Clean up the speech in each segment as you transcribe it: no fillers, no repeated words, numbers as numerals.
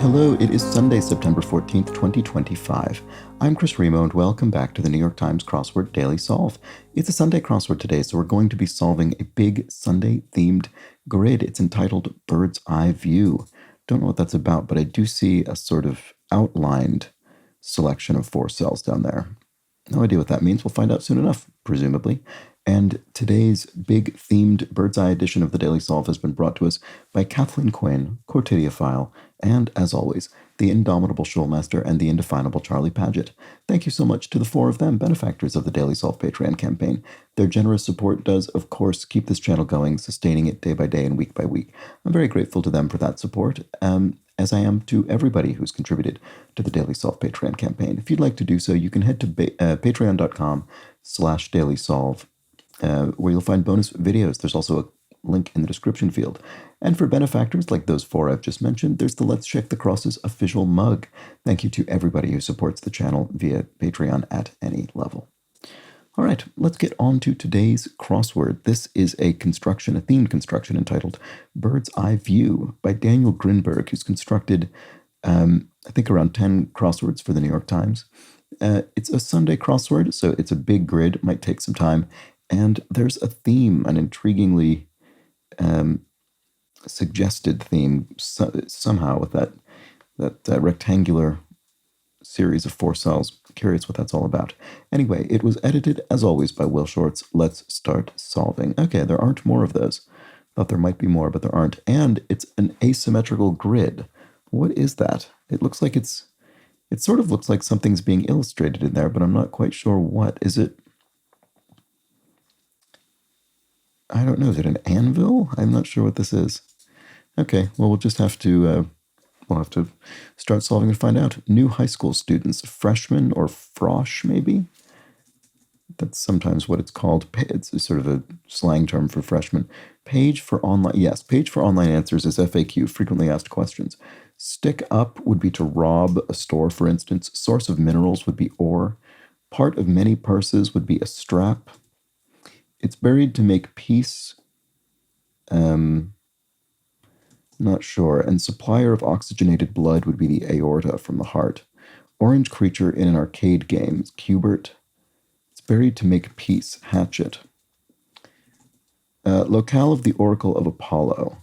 Hello, it is Sunday, September 14th, 2025. I'm Chris Remo, and welcome back to the New York Times Crossword Daily Solve. It's a Sunday crossword today, so we're going to be solving a big Sunday-themed grid. It's entitled Bird's Eye View. Don't know what that's about, but I do see a sort of outlined selection of 4 cells down there. No idea what that means. We'll find out soon enough, presumably. And today's big themed Bird's Eye edition of the Daily Solve has been brought to us by Kathleen Quinn, Quotidiophile, and, as always, the indomitable Schulmaster and the indefinable Charlie Paget. Thank you so much to the 4 of them, benefactors of the Daily Solve Patreon campaign. Their generous support does, of course, keep this channel going, sustaining it day by day and week by week. I'm very grateful to them for that support, as I am to everybody who's contributed to the Daily Solve Patreon campaign. If you'd like to do so, you can head to patreon.com/dailysolve, where you'll find bonus videos. There's also a link in the description field. And for benefactors like those 4 I've just mentioned, there's the Let's Check the Crosses official mug. Thank you to everybody who supports the channel via Patreon at any level. All right, let's get on to today's crossword. This is a themed construction entitled Bird's Eye View by Daniel Grinberg, who's constructed, I think, around 10 crosswords for the New York Times. It's a Sunday crossword, so it's a big grid. It might take some time. And there's a theme, an intriguingly suggested theme somehow with that rectangular series of 4 cells. Curious what that's all about. Anyway, it was edited, as always, by Will Shortz. Let's start solving. Okay, there aren't more of those. Thought there might be more, but there aren't. And it's an asymmetrical grid. What is that? It looks like it sort of looks like something's being illustrated in there, but I'm not quite sure what. Is it? I don't know. Is it an anvil? I'm not sure what this is. Okay, well, we'll just have to start solving and find out. New high school students, freshmen or frosh, maybe? That's sometimes what it's called. It's sort of a slang term for freshmen. Page for online answers is FAQ, frequently asked questions. Stick up would be to rob a store, for instance. Source of minerals would be ore. Part of many purses would be a strap. It's buried to make peace. Not sure. And supplier of oxygenated blood would be the aorta from the heart. Orange creature in an arcade game. Cubert. It's buried to make peace. Hatchet. Locale of the Oracle of Apollo.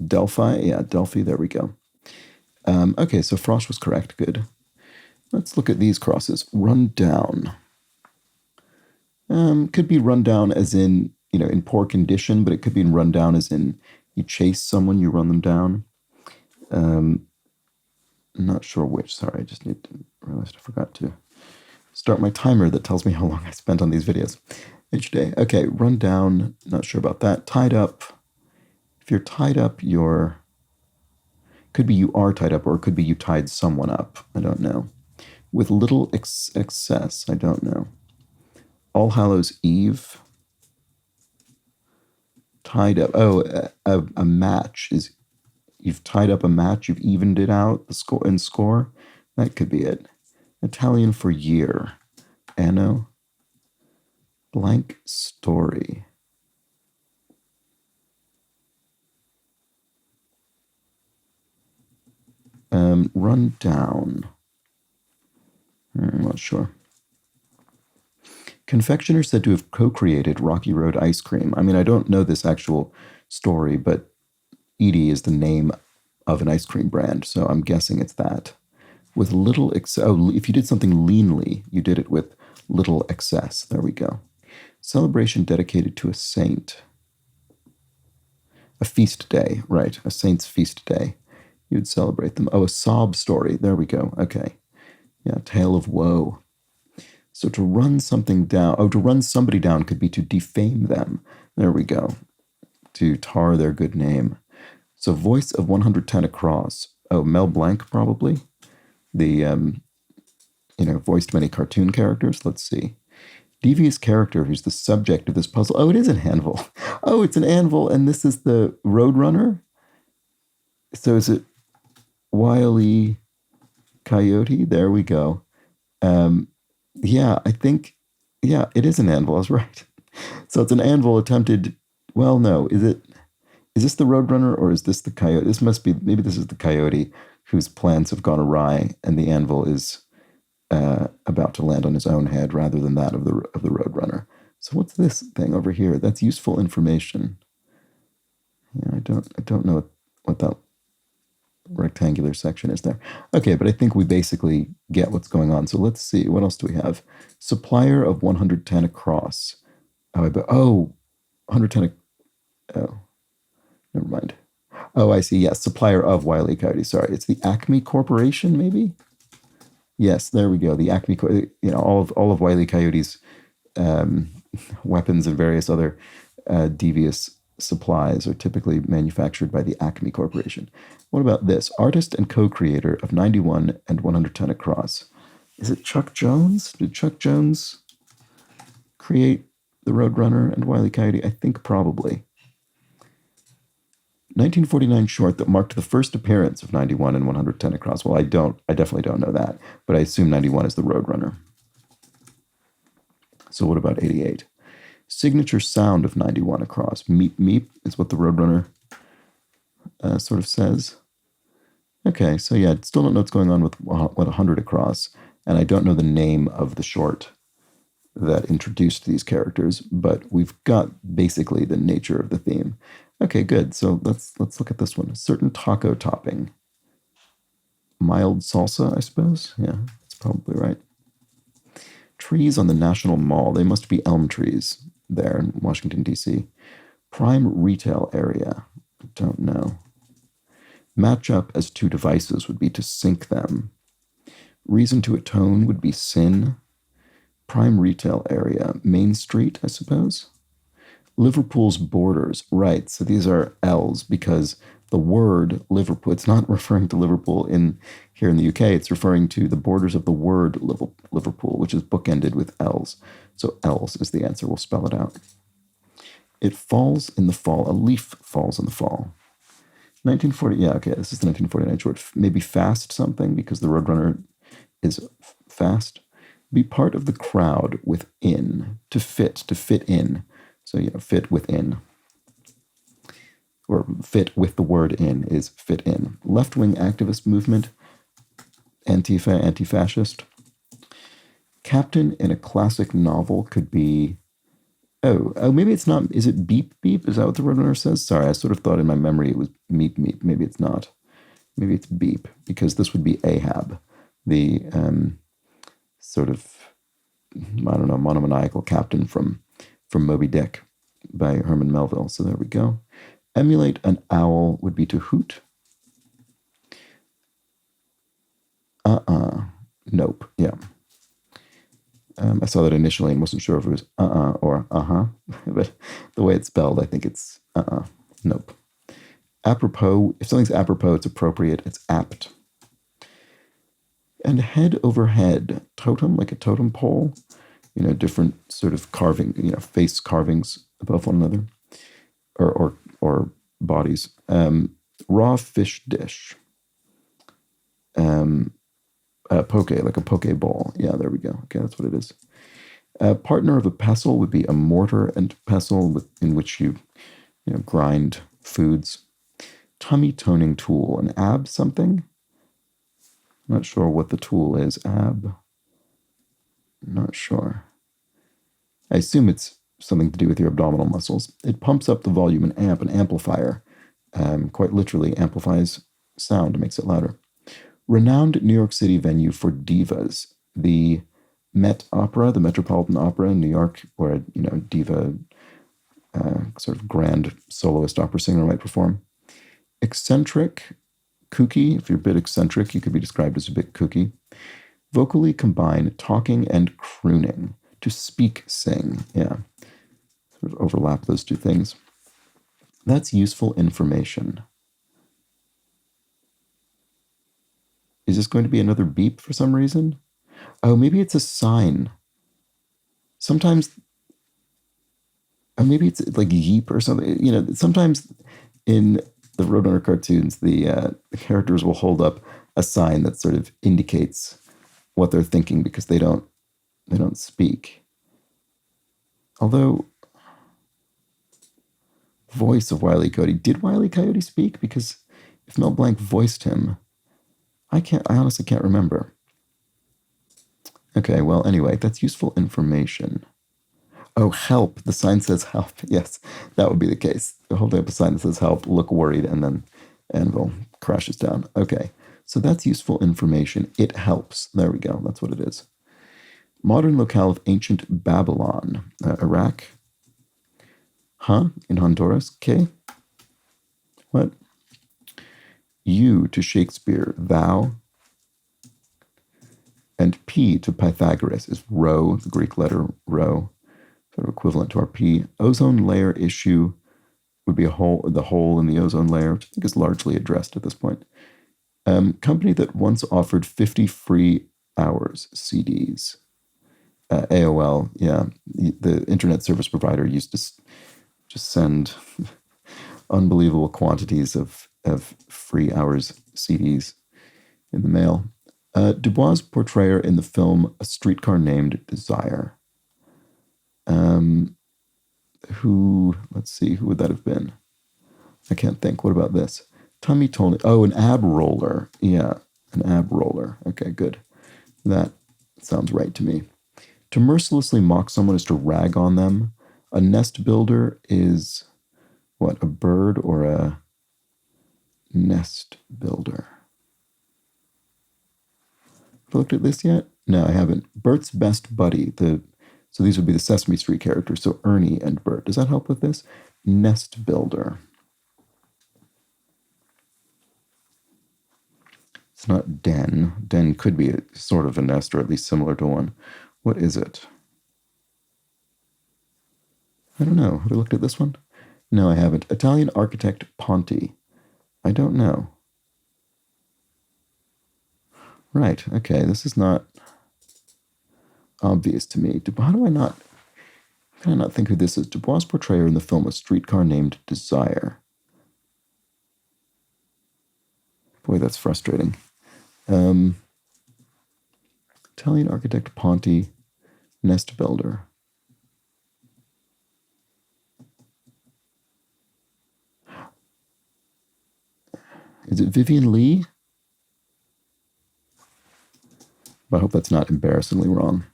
Delphi. Yeah, Delphi. There we go. Okay, so Frosh was correct. Good. Let's look at these crosses. Run down. Could be run down as in, in poor condition, but it could be run down as in you chase someone, you run them down. Not sure which. Sorry, I just realized I forgot to start my timer that tells me how long I spent on these videos each day. Okay, run down. Not sure about that. Tied up. If you're tied up, could be you are tied up, or it could be you tied someone up. I don't know. With little excess. I don't know. All Hallows Eve. Tied up. Oh, a match is. You've tied up a match. You've evened it out. The score. That could be it. Italian for year. Anno. Blank story. Run down. I'm not sure. Confectioner said to have co-created Rocky Road ice cream. I mean, I don't know this actual story, but Edie is the name of an ice cream brand, so I'm guessing it's that. With little excess. Oh, if you did something leanly, you did it with little excess. There we go. Celebration dedicated to a saint. A feast day, right. A saint's feast day. You'd celebrate them. Oh, a sob story. There we go. Okay. Yeah, tale of woe. So to run something down, to run somebody down could be to defame them. There we go. To tar their good name. So voice of 110 across. Oh, Mel Blanc probably. The, voiced many cartoon characters. Let's see. Devious character who's the subject of this puzzle. Oh, it is an anvil. Oh, it's an anvil, and this is the Roadrunner? So is it Wile E. Coyote? There we go. Yeah, I think, it is an anvil. I was right. So it's an anvil attempted. Well, no, is this the Roadrunner or is this the Coyote? This must be, maybe this is the Coyote whose plans have gone awry, and the anvil is about to land on his own head rather than that of the Roadrunner. So what's this thing over here? That's useful information. Yeah, I don't know what that rectangular section is there. Okay, but I think we basically get what's going on. So let's see. What else do we have? Supplier of 110 across. Oh, 110. Oh, never mind. Oh, I see. Yes, supplier of Wile E. Coyote. Sorry, it's the Acme Corporation, maybe. Yes, there we go. The Acme, all of Wile E. Coyote's weapons and various other devious supplies are typically manufactured by the Acme Corporation. What about this? Artist and co-creator of 91 and 110 Across. Is it Chuck Jones? Did Chuck Jones create the Roadrunner and Wile E. Coyote? I think probably. 1949 short that marked the first appearance of 91 and 110 Across. Well, I definitely don't know that, but I assume 91 is the Roadrunner. So what about 88? Signature sound of 91 Across. Meep meep is what the Roadrunner sort of says. Okay, so yeah, I still don't know what's going on with what 100 Across, and I don't know the name of the short that introduced these characters, but we've got basically the nature of the theme. Okay, good. So let's look at this one. A certain taco topping. Mild salsa, I suppose. Yeah, that's probably right. Trees on the National Mall. They must be elm trees there in Washington, D.C. Prime retail area. I don't know. Match up as two devices would be to sync them. Reason to atone would be sin. Prime retail area. Main Street, I suppose. Liverpool's borders. Right, so these are L's because the word Liverpool, it's not referring to Liverpool here in the UK, it's referring to the borders of the word Liverpool, which is bookended with L's. So L's is the answer. We'll spell it out. It falls in the fall. A leaf falls in the fall. 1940, yeah, okay, this is the 1949 short. Maybe fast something because the Roadrunner is fast. Be part of the crowd within. To fit in. So, fit within. Or fit with the word in is fit in. Left-wing activist movement. Antifa, anti-fascist. Captain in a classic novel could be... Oh, maybe it's not. Is it beep beep? Is that what the Roadrunner says? Sorry, I sort of thought in my memory it was meep meep. Maybe it's not. Maybe it's beep, because this would be Ahab, the sort of, I don't know, monomaniacal captain from Moby Dick by Herman Melville. So there we go. Emulate an owl would be to hoot. Nope. Yeah. I saw that initially and wasn't sure if it was or but the way it's spelled, I think it's nope. Apropos, if something's apropos, it's appropriate, it's apt. And head over head, totem, like a totem pole, different sort of carving, face carvings above one another, or bodies. Raw fish dish. Poke, like a poke bowl. Yeah, there we go. Okay, that's what it is. Partner of a pestle would be a mortar and pestle in which you grind foods. Tummy toning tool, an ab something. Not sure what the tool is. Ab. Not sure. I assume it's something to do with your abdominal muscles. It pumps up the volume. An amp, an amplifier. Quite literally amplifies sound, makes it louder. Renowned New York City venue for divas. The Met Opera, the Metropolitan Opera in New York, where a diva, sort of grand soloist opera singer might perform. Eccentric, kooky. If you're a bit eccentric, you could be described as a bit kooky. Vocally combine talking and crooning. To speak, sing. Yeah. Sort of overlap those two things. That's useful information. Is this going to be another beep for some reason? Oh, maybe it's a sign. Sometimes, maybe it's like yeep or something. Sometimes in the Roadrunner cartoons, the characters will hold up a sign that sort of indicates what they're thinking because they don't speak. Although, voice of Wile E. Coyote. Did Wile E. Coyote speak? Because if Mel Blanc voiced him, I honestly can't remember. Okay, well, anyway, that's useful information. Oh, help. The sign says help. Yes, that would be the case. Holding up a sign that says help, look worried, and then anvil crashes down. Okay, so that's useful information. It helps. There we go. That's what it is. Modern locale of ancient Babylon. Iraq? Huh? In Honduras? Okay. What? U to Shakespeare, thou, and P to Pythagoras is rho, the Greek letter rho, sort of equivalent to our P. Ozone layer issue would be the hole in the ozone layer, which I think is largely addressed at this point. Company that once offered 50 free hours CDs. AOL, yeah, the internet service provider used to just send unbelievable quantities of free hours CDs in the mail. Dubois' portrayer in the film A Streetcar Named Desire. Let's see, who would that have been? I can't think. What about this? Tummy Tolly. Oh, an ab roller. Yeah, an ab roller. Okay, good. That sounds right to me. To mercilessly mock someone is to rag on them. A nest builder is what? A bird or a nest builder? Have I looked at this yet? No, I haven't. Bert's best buddy. So these would be the Sesame Street characters. So Ernie and Bert. Does that help with this? Nest builder. It's not den. Den could be sort of a nest, or at least similar to one. What is it? I don't know. Have I looked at this one? No, I haven't. Italian architect Ponti. I don't know. Right. Okay. This is not obvious to me. How do I not? Can I not think who this is? Dubois' portrayer in the film A Streetcar Named Desire. Boy, that's frustrating. Italian architect Ponti, nest builder. Is it Vivian Lee? I hope that's not embarrassingly wrong.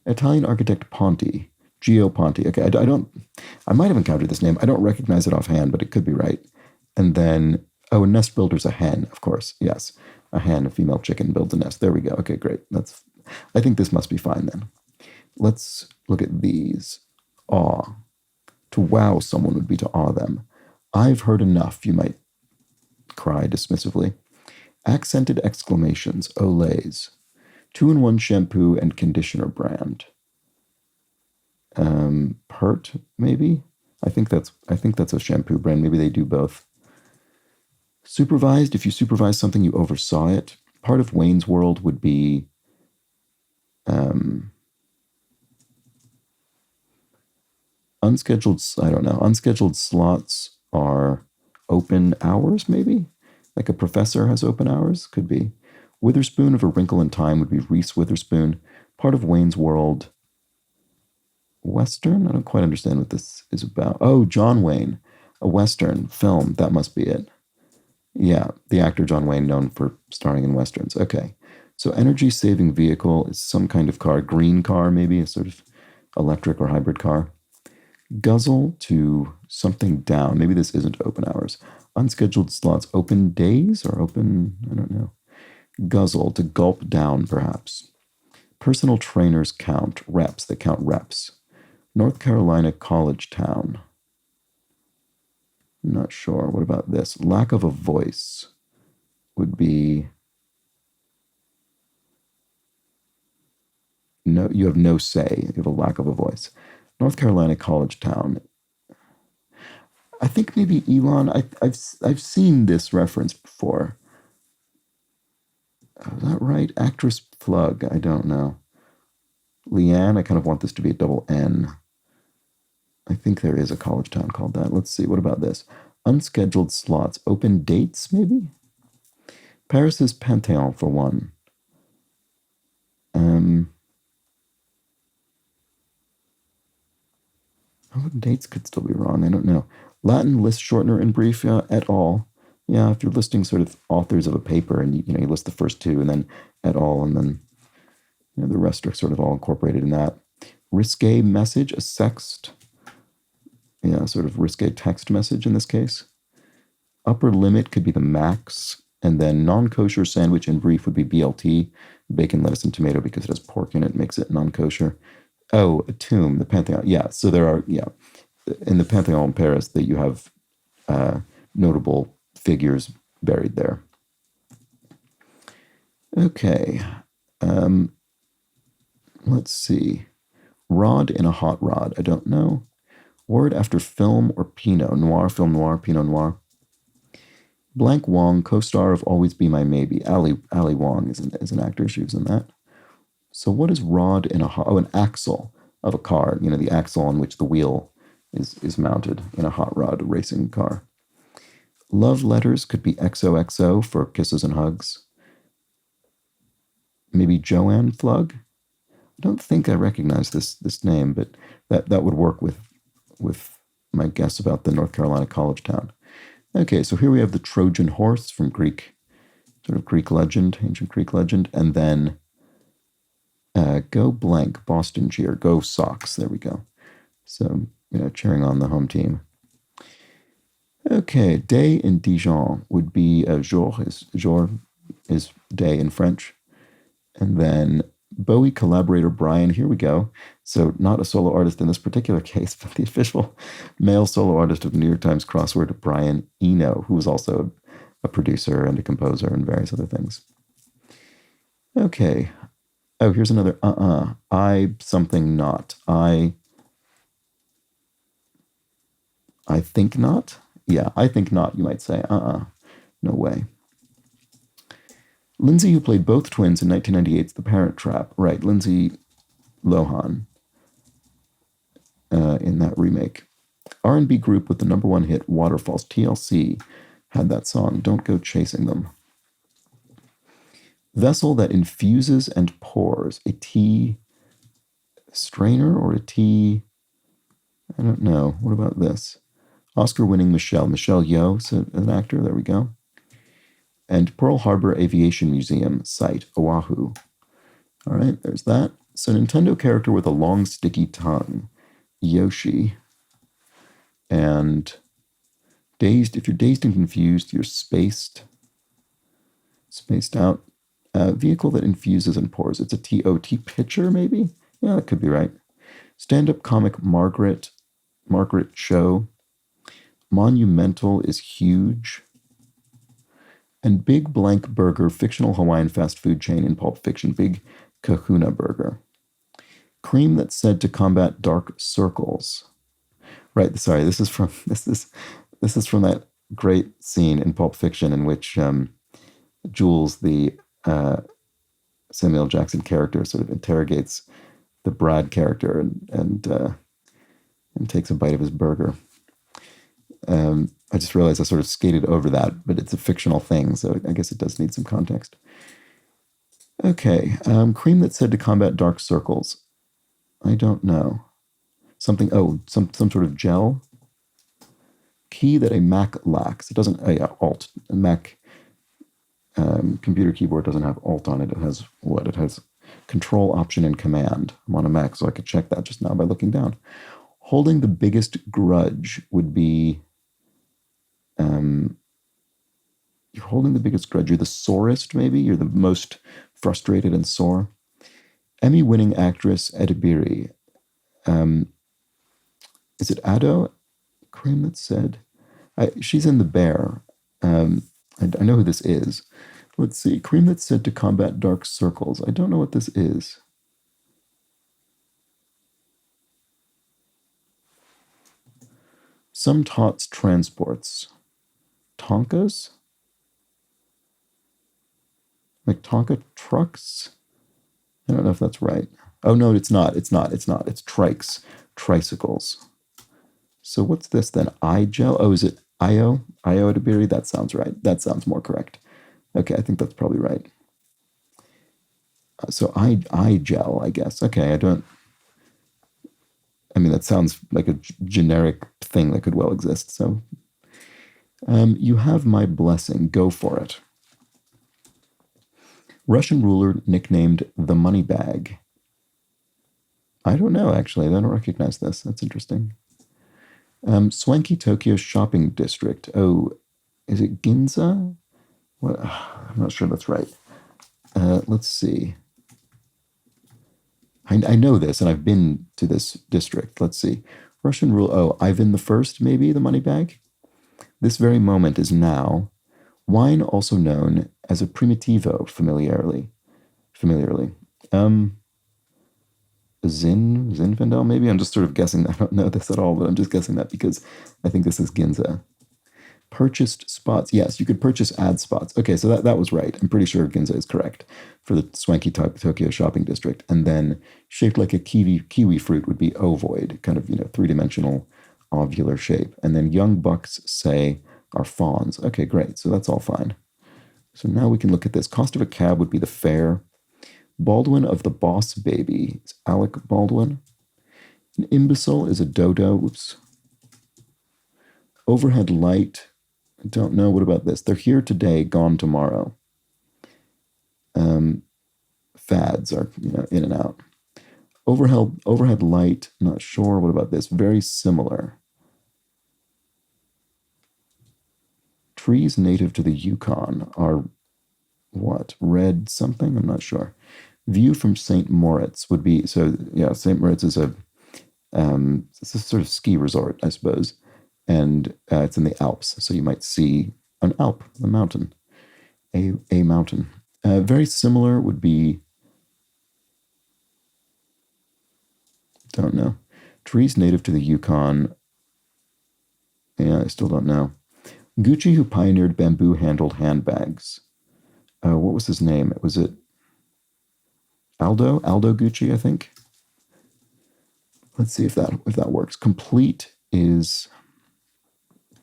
Italian architect Ponti, Gio Ponti. Okay, I might have encountered this name. I don't recognize it offhand, but it could be right. And then, oh, a nest builder's a hen, of course. Yes, a hen, a female chicken builds a nest. There we go. Okay, great. I think this must be fine then. Let's look at these. Awe. To wow someone would be to awe them. I've heard enough, you might cry dismissively. Accented exclamations, Olays. 2-in-1 shampoo and conditioner brand. Pert, maybe? I think that's a shampoo brand. Maybe they do both. Supervised, if you supervise something, you oversaw it. Part of Wayne's World would be unscheduled, I don't know. Unscheduled slots are open hours, maybe? Like a professor has open hours? Could be. Witherspoon of A Wrinkle in Time would be Reese Witherspoon. Part of Wayne's World. Western? I don't quite understand what this is about. Oh, John Wayne. A Western film. That must be it. Yeah, the actor John Wayne, known for starring in Westerns. Okay. So energy-saving vehicle is some kind of car. Green car, maybe, a sort of electric or hybrid car. Guzzle to something down. Maybe this isn't open hours. Unscheduled slots. Open days or open, I don't know. Guzzle, to gulp down, perhaps. Personal trainers count. Reps, they count reps. North Carolina college town. I'm not sure. What about this? Lack of a voice would be... No, you have no say. You have a lack of a voice. North Carolina college town. I think maybe Elon. I've seen this reference before. Is that right? Actress plug. I don't know. Leanne. I kind of want this to be a double N. I think there is a college town called that. Let's see. What about this? Unscheduled slots. Open dates, maybe? Paris's Panthéon for one. Open dates could still be wrong. I don't know. Latin list shortener in brief et al. Yeah, if you're listing sort of authors of a paper and you list the first two and then et al. And then the rest are sort of all incorporated in that. Risque message, a sext, sort of risque text message in this case. Upper limit could be the max, and then non-kosher sandwich in brief would be BLT, bacon, lettuce, and tomato, because it has pork in it, makes it non-kosher. Oh, a tomb, the Pantheon. Yeah, so there are, in the Pantheon in Paris that you have notable figures buried there. Okay, let's see. Rod in a hot rod, I don't know. Word after film or Pinot Noir, film noir, Pinot Noir. Blank Wong, co-star of Always Be My Maybe. Ali Wong is an actor. She was in that. So what is rod in a hot... Oh, an axle of a car. The axle on which the wheel is mounted in a hot rod racing car. Love letters could be XOXO for kisses and hugs. Maybe Joanne Flug. I don't think I recognize this name, but that would work with my guess about the North Carolina college town. Okay, so here we have the Trojan horse from sort of Greek legend, ancient Greek legend, and then go blank, Boston cheer, go Sox. There we go. So, cheering on the home team. Okay, day in Dijon would be jour is day in French. And then Bowie collaborator Brian, here we go. So not a solo artist in this particular case, but the official male solo artist of the New York Times Crossword, Brian Eno, who was also a producer and a composer and various other things. Okay. Oh, here's another I something not. I think not. Yeah, I think not, you might say. No way. Lindsay, who played both twins in 1998's The Parent Trap. Right, Lindsay Lohan in that remake. R&B group with the #1 hit Waterfalls. TLC had that song, Don't Go Chasing Them. Vessel that infuses and pours. A tea strainer or a tea... I don't know. What about this? Oscar-winning Michelle Yeoh, an actor. There we go. And Pearl Harbor Aviation Museum site, Oahu. All right, there's that. So Nintendo character with a long sticky tongue, Yoshi. And if you're dazed and confused, you're spaced out. Vehicle that infuses and pours. It's a TOT pitcher, maybe? Yeah, that could be right. Stand-up comic Margaret Cho. Monumental is huge. And Big Blank Burger, fictional Hawaiian fast food chain in Pulp Fiction, Big Kahuna Burger. Cream that's said to combat dark circles. Right, sorry, this is from that great scene in Pulp Fiction in which Jules, the Samuel Jackson character, sort of interrogates the Brad character and takes a bite of his burger. I just realized I sort of skated over that, but it's a fictional thing, so I guess it does need some context. Okay, cream that's said to combat dark circles. I don't know. Some sort of gel. Key that a Mac lacks. It doesn't, Alt. A Mac computer keyboard doesn't have Alt on it. It has what? It has Control, Option, and Command. I'm on a Mac, so I could check that just now by looking down. Holding the biggest grudge would be... you're holding the biggest grudge. You're the sorest, maybe? You're the most frustrated and sore. Emmy-winning actress Edibiri. Is it Ado? Cream that said... she's in The Bear. I know who this is. Let's see. Cream that's said to combat dark circles. I don't know what this is. Some tots transports. Tonkas? Like Tonka trucks? I don't know if that's right. Oh, no, it's not. It's trikes. Tricycles. So what's this then? iGel? Oh, is it IO? IO Edibiri? That sounds right. That sounds more correct. Okay, I think that's probably right. So iGel, I guess. Okay, I mean, that sounds like a generic thing that could well exist. So, You have my blessing. Go for it. Russian ruler nicknamed the money bag. I don't know, actually. I don't recognize this. That's interesting. Swanky Tokyo shopping district. Oh, is it Ginza? What? I'm not sure that's right. Let's see. I know this, and I've been to this district. Let's see. Russian rule. Oh, Ivan the First, maybe the money bag. This very moment is now. Wine, also known as a primitivo, familiarly. Zinfandel, maybe? I'm just sort of guessing. I don't know this at all, but I'm just guessing that because I think this is Ginza. Purchased spots. Yes, you could purchase ad spots. Okay, so that was right. I'm pretty sure Ginza is correct for the swanky Tokyo shopping district. And then shaped like a kiwi fruit would be ovoid, kind of, three-dimensional ovular shape. And then young bucks say are fawns. Okay, great. So that's all fine. So now we can look at this. Cost of a cab would be the fare. Baldwin of the Boss Baby is Alec Baldwin. An imbecile is a dodo. Oops. Overhead light. I don't know. What about this? They're here today, gone tomorrow. Fads are, in and out. Overhead light. Not sure. What about this? Very similar. Trees native to the Yukon are what? Red something? I'm not sure. View from St. Moritz would be, so yeah, St. Moritz is it's a sort of ski resort, I suppose. And it's in the Alps, so you might see an Alp, a mountain, a mountain. Very similar would be, don't know, trees native to the Yukon. Yeah, I still don't know. Gucci, who pioneered bamboo-handled handbags. What was his name? Was it Aldo Gucci, I think. Let's see if that works. Complete is,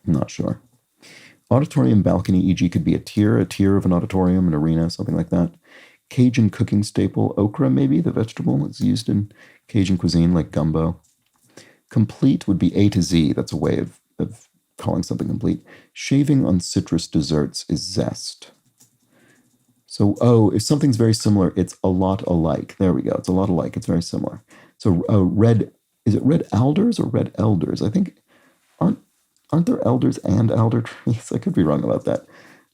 I'm not sure. Auditorium balcony, e.g., could be a tier of an auditorium, an arena, something like that. Cajun cooking staple, okra, maybe, the vegetable that's used in Cajun cuisine, like gumbo. Complete would be A to Z. That's a way of calling something complete. Shaving on citrus desserts is zest. So, if something's very similar, it's a lot alike. There we go. It's a lot alike. It's very similar. So, is it red alders or red elders? I think, aren't there elders and elder trees? I could be wrong about that.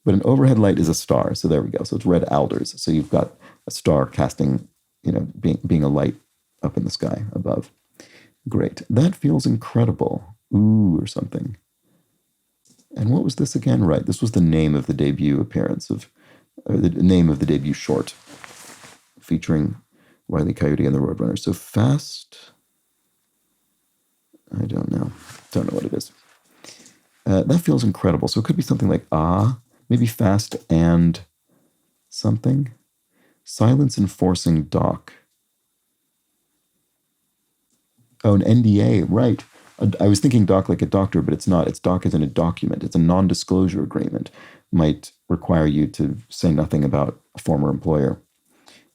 But an overhead light is a star. So there we go. So it's red alders. So you've got a star casting, being a light up in the sky above. Great. That feels incredible. Ooh, or something. And what was this again? Right. This was the name of the debut appearance the name of the debut short featuring Wile E. Coyote and the Roadrunners. So fast. I don't know. Don't know what it is. That feels incredible. So it could be something like maybe fast and something. Silence enforcing doc. Oh, an NDA, right. I was thinking doc like a doctor, but it's not. It's doc as in a document. It's a non-disclosure agreement. Might require you to say nothing about a former employer,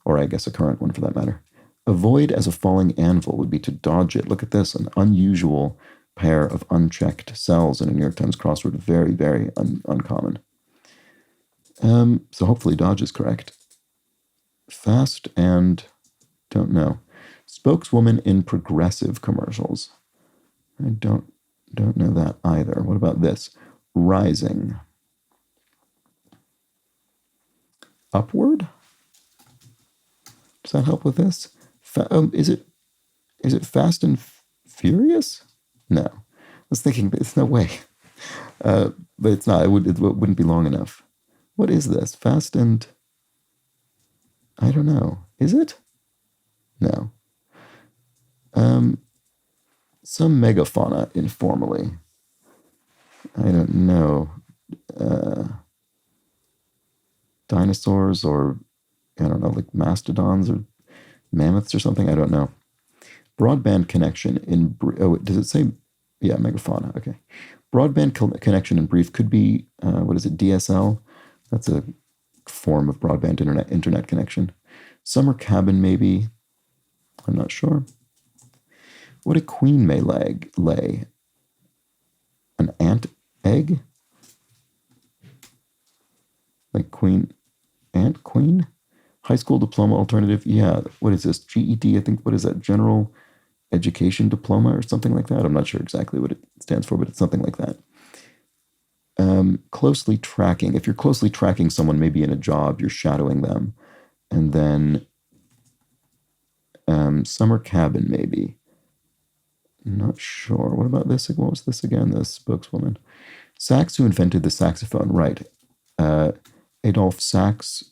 or I guess a current one for that matter. Avoid as a falling anvil would be to dodge it. Look at this, an unusual pair of unchecked cells in a New York Times crossword. Very, very uncommon. So hopefully dodge is correct. Fast and don't know. Spokeswoman in progressive commercials. I don't know that either. What about this? Rising. Upward? Does that help with this? Is it Fast and Furious? No. I was thinking, there's no way. But it's not. It wouldn't be long enough. What is this? Fast and... I don't know. Is it? No. Some megafauna informally. I don't know. Dinosaurs or, I don't know, like mastodons or mammoths or something. I don't know. Broadband connection in... does it say... Yeah, megafauna. Okay. Broadband connection in brief could be, what is it, DSL? That's a form of broadband internet connection. Summer cabin, maybe. I'm not sure. What a queen may lay. An ant egg? Queen, high school diploma alternative. Yeah, what is this? GED, I think. What is that? General Education Diploma or something like that. I'm not sure exactly what it stands for, but it's something like that. Closely tracking. If you're closely tracking someone, maybe in a job, you're shadowing them. And then summer cabin, maybe. Not sure. What about this? What was this again? The spokeswoman. Sax, who invented the saxophone, right? Adolphe Sax,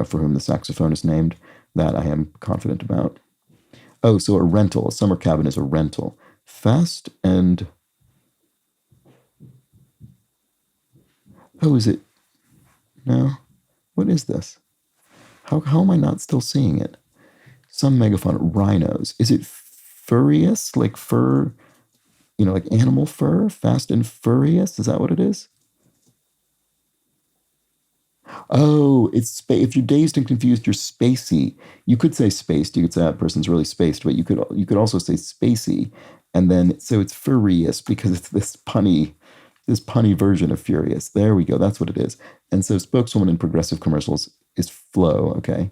for whom the saxophone is named. That I am confident about. Oh, so a rental. A summer cabin is a rental. Fast and... Oh, is it? No. What is this? How am I not still seeing it? Some megafauna. Rhinos. Is it furious? Like fur, like animal fur? Fast and furious? Is that what it is? Oh, it's if you're dazed and confused, you're spacey. You could say spaced. You could say that person's really spaced, but you could also say spacey, and then so it's furious because it's this punny version of furious. There we go. That's what it is. And so spokeswoman in progressive commercials is Flo, okay,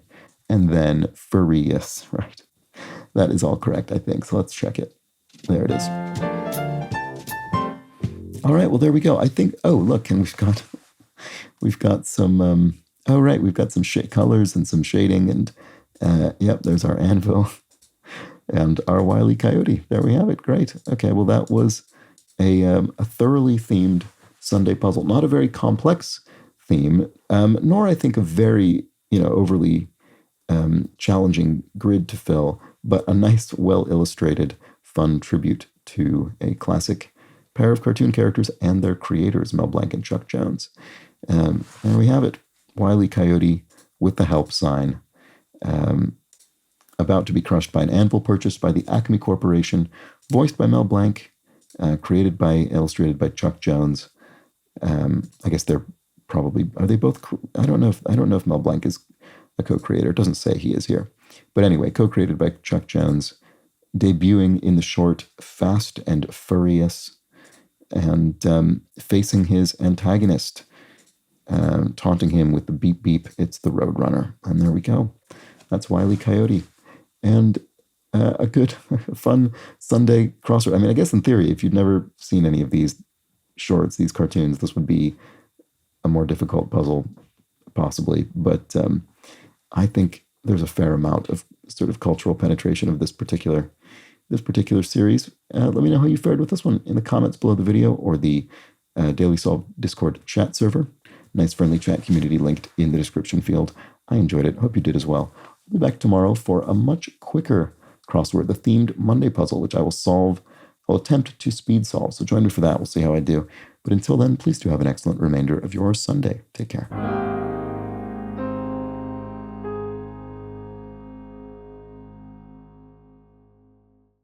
and then furious, right? That is all correct, I think. So let's check it. There it is. All right. Well, there we go. I think. Oh, look, and we've got some. Oh, right. We've got some colors and some shading, and yep. There's our anvil and our Wile E. Coyote. There we have it. Great. Okay. Well, that was a thoroughly themed Sunday puzzle. Not a very complex theme, nor I think a very overly challenging grid to fill, but a nice, well-illustrated, fun tribute to a classic pair of cartoon characters and their creators, Mel Blanc and Chuck Jones. There we have it. Wile E. Coyote with the help sign, about to be crushed by an anvil purchased by the Acme Corporation, voiced by Mel Blanc, illustrated by Chuck Jones. I guess they're probably, are they both? I don't know if Mel Blanc is a co-creator. It doesn't say he is here, but anyway, co-created by Chuck Jones, debuting in the short Fast and Furious, and facing his antagonist, taunting him with the beep beep. It's the Roadrunner, and there we go. That's Wile E. Coyote, and a good, fun Sunday crossword. I mean, I guess in theory, if you'd never seen any of these shorts, these cartoons, this would be a more difficult puzzle, possibly. But I think there's a fair amount of sort of cultural penetration of this particular series. Let me know how you fared with this one in the comments below the video or the Daily Solve Discord chat server. Nice friendly chat community linked in the description field. I enjoyed it. Hope you did as well. I'll be back tomorrow for a much quicker crossword, the themed Monday puzzle, which I will solve. I'll attempt to speed solve. So join me for that. We'll see how I do. But until then, please do have an excellent remainder of your Sunday. Take care.